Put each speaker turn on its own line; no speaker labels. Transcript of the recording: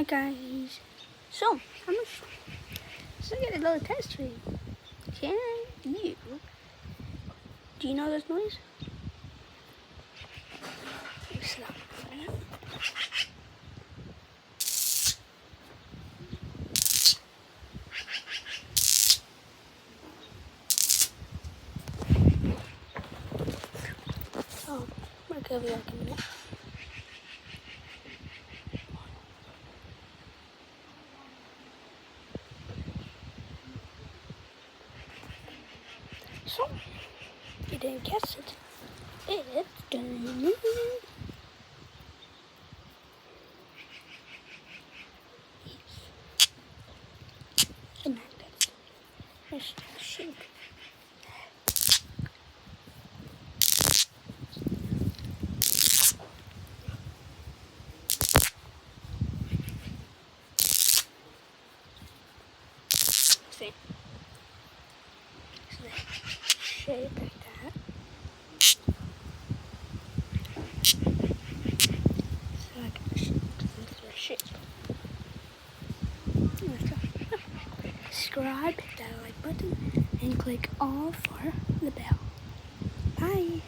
Hi guys, so I'm gonna get a little test for you. Can you? Do you know this noise? Stop. Oh, I'm gonna be like a minute. So, you didn't guess it. It's done. It's a magnet. It's a sheep. See? So shape like that. So I can this is a shape. Subscribe, hit that like button, and click all for the bell. Bye.